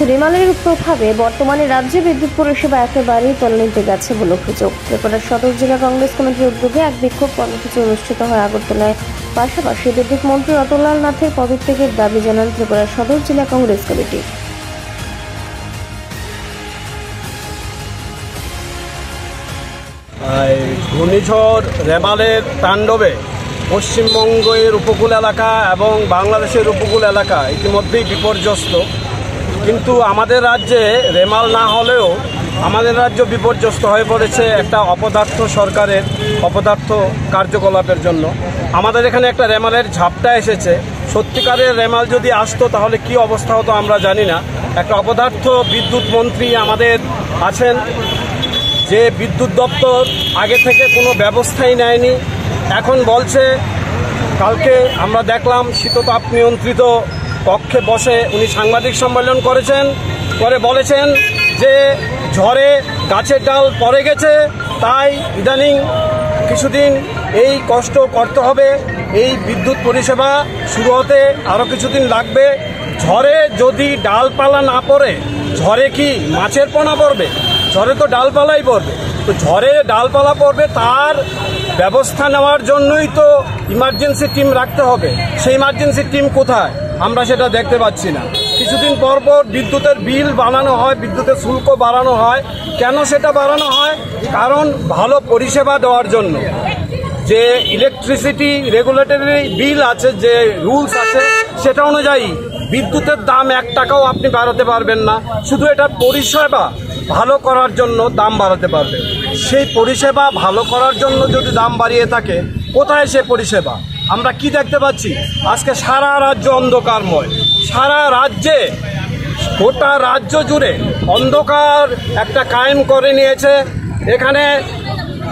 রেমালের প্রভাবে বর্তমানে রাজ্যে বিদ্যুৎ পরিষেবা একেবারেই তলানিতে গেছে বলে অভিযোগ। ত্রিপুরা সদর জেলা কংগ্রেস কমিটির উদ্যোগে এক বিক্ষোভ কর্মসূচি অনুষ্ঠিত হয় আগরতলায়। পাশাপাশি বিদ্যুৎ মন্ত্রী অতুললাল নাথের পদত্যাগের দাবি জানান ত্রিপুরা সদর জেলা কংগ্রেস কমিটি। ঘূর্ণিঝড় রেমালের তাণ্ডবে পশ্চিমবঙ্গের উপকূল এলাকা এবং বাংলাদেশের উপকূল এলাকা ইতিমধ্যেই বিপর্যস্ত। কিন্তু আমাদের রাজ্যে রেমাল না হলেও আমাদের রাজ্য বিপর্যস্ত হয়ে পড়েছে একটা অপদার্থ সরকারের অপদার্থ কার্যকলাপের জন্য। আমাদের এখানে একটা রেমালের ঝাপটা এসেছে। সত্যিকারের রেমাল যদি আসতো তাহলে কি অবস্থা হতো আমরা জানি না। একটা অপদার্থ বিদ্যুৎ মন্ত্রী আমাদের আছেন, যে বিদ্যুৎ দপ্তর আগে থেকে কোনো ব্যবস্থাই নেয়নি। এখন বলছে, কালকে আমরা দেখলাম শীততাপ নিয়ন্ত্রিত কক্ষে বসে উনি সাংবাদিক সম্মেলন করেছেন, করে বলেছেন যে ঝড়ে গাছের ডাল পড়ে গেছে, তাই ইদানিং কিছুদিন এই কষ্ট করতে হবে। এই বিদ্যুৎ পরিষেবা শুরু হতে আরও কিছুদিন লাগবে। ঝড়ে যদি ডালপালা না পড়ে, ঝড়ে কি মাছের পোনা পড়বে? ঝড়ে তো ডালপালাই পড়বে। তো ঝড়ে ডালপালা পড়বে, তার ব্যবস্থা নেওয়ার জন্যই তো ইমার্জেন্সি টিম রাখতে হবে। সেই ইমার্জেন্সি টিম কোথায়? আমরা সেটা দেখতে পাচ্ছি না। কিছুদিন পর পর বিদ্যুতের বিল বাড়ানো হয়, বিদ্যুতের শুল্ক বাড়ানো হয়। কেন সেটা বাড়ানো হয়? কারণ ভালো পরিষেবা দেওয়ার জন্য। যে ইলেকট্রিসিটি রেগুলেটরি বিল আছে, যে রুলস আছে, সেটা অনুযায়ী বিদ্যুতের দাম 1 টাকাও আপনি বাড়াতে পারবেন না। শুধু এটা পরিষেবা ভালো করার জন্য দাম বাড়াতে পারবে। সেই পরিষেবা ভালো করার জন্য যদি দাম বাড়িয়ে থাকে, কোথায় সে পরিষেবা? আমরা কি দেখতে পাচ্ছি? আজকে সারা রাজ্য অন্ধকারময়। সারা রাজ্যে, গোটা রাজ্য জুড়ে অন্ধকার একটা কায়েম করে নিয়েছে। এখানে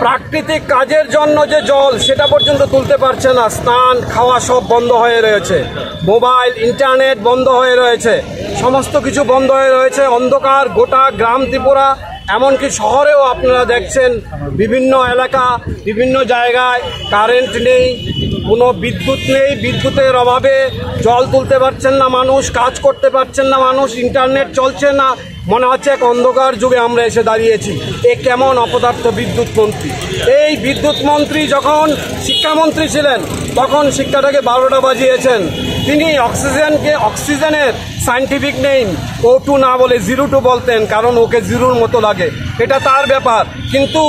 প্রাকৃতিক কাজের জন্য যে জল, সেটা পর্যন্ত তুলতে পারছে না। স্নান, খাওয়া সব বন্ধ হয়ে রয়েছে। মোবাইল, ইন্টারনেট বন্ধ হয়ে রয়েছে। সমস্ত কিছু বন্ধ হয়ে রয়েছে। অন্ধকার গোটা গ্রাম ত্রিপুরা, এমনকি শহরেও আপনারা দেখছেন বিভিন্ন এলাকা, বিভিন্ন জায়গায় কারেন্ট নেই, কোনো বিদ্যুৎ নেই। বিদ্যুতের অভাবে জল তুলতে পারছেন না মানুষ, কাজ করতে পারছেন না মানুষ, ইন্টারনেট চলছে না। মনে হচ্ছে এক অন্ধকার যুগে আমরা এসে দাঁড়িয়েছি। এ কেমন অপদার্থ বিদ্যুৎ মন্ত্রী! এই বিদ্যুৎ মন্ত্রী যখন শিক্ষামন্ত্রী ছিলেন, তখন শিক্ষাটাকে 12টা বাজিয়েছেন। তিনি অক্সিজেনের সায়েন্টিফিক নেম O2 না বলে 02 বলতেন, কারণ ওকে জিরোর মতো লাগে। এটা তার ব্যাপার। কিন্তু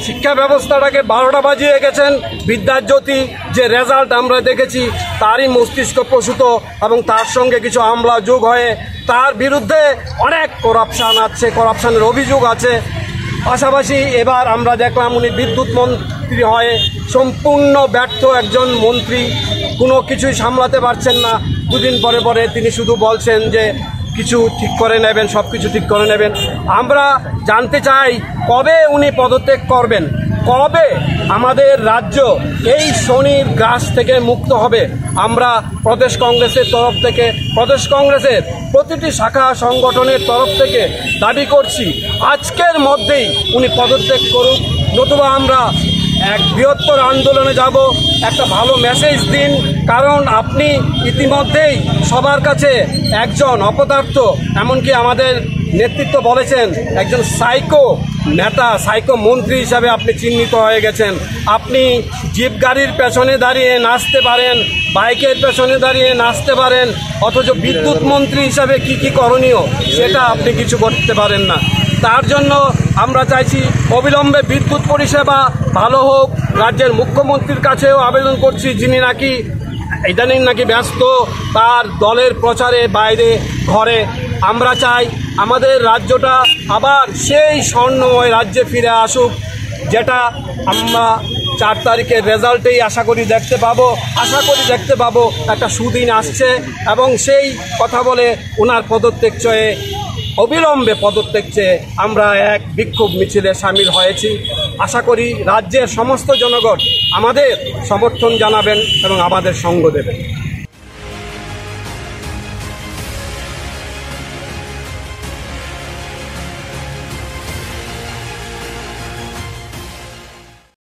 শিক্ষা ব্যবস্থাটাকে 12টা বাজিয়ে গেছেন। বিদ্যার জ্যোতি যে রেজাল্ট আমরা দেখেছি, তারই মস্তিষ্ক প্রসূত এবং তার সঙ্গে কিছু আমলা যোগ হয়ে তার বিরুদ্ধে অনেক করাপশানের অভিযোগ আছে। পাশাপাশি এবার আমরা দেখলাম উনি বিদ্যুৎ মন্ত্রী হয়ে সম্পূর্ণ ব্যর্থ একজন মন্ত্রী। কোনো কিছুই সামলাতে পারছেন না। দুদিন পরে পরে তিনি শুধু বলছেন যে কিছু ঠিক করে নেবেন, সব কিছু ঠিক করে নেবেন। আমরা জানতে চাই, কবে উনি পদত্যাগ করবেন? কবে আমাদের রাজ্য এই শনির গ্রাস থেকে মুক্ত হবে? আমরা প্রদেশ কংগ্রেসের তরফ থেকে, প্রদেশ কংগ্রেসের প্রতিটি শাখা সংগঠনের তরফ থেকে দাবি করছি, আজকের মধ্যেই উনি পদত্যাগ করুক, নতুবা আমরা এক বৃহত্তর আন্দোলনে যাব। একটা ভালো মেসেজ দিন, কারণ আপনি ইতিমধ্যেই সবার কাছে একজন অপদার্থ, এমনকি আমাদের নেতৃত্ব বলেছেন একজন সাইকো নেতা, সাইকো মন্ত্রী হিসাবে আপনি চিহ্নিত হয়ে গেছেন। আপনি জিপ গাড়ির পেছনে দাঁড়িয়ে নাচতে পারেন, বাইকের পেছনে দাঁড়িয়ে নাচতে পারেন, অথচ বিদ্যুৎ মন্ত্রী হিসাবে কি করণীয় সেটা আপনি কিছু করতে পারেন না। তার জন্য আমরা চাইছি অবিলম্বে বিদ্যুৎ পরিষেবা ভালো হোক। রাজ্যের মুখ্যমন্ত্রীর কাছেও আবেদন করছি, যিনি নাকি ইদানিং ব্যস্ত তার দলের প্রচারে বাইরে ঘরে। আমরা চাই আমাদের রাজ্যটা আবার সেই স্বর্ণময় রাজ্যে ফিরে আসুক, যেটা আমরা 4 তারিখের রেজাল্টেই আশা করি দেখতে পাবো। একটা সুদিন আসছে এবং সেই কথা বলে ওনার পদত্যাগ চেয়ে, অবিলম্বে পদত্যাগ চেয়ে আমরা এক বিক্ষোভ মিছিলে সামিল হয়েছি। আশা করি রাজ্যের সমস্ত জনগণ আমাদের সমর্থন জানাবেন এবং আমাদের সঙ্গ দেবেন।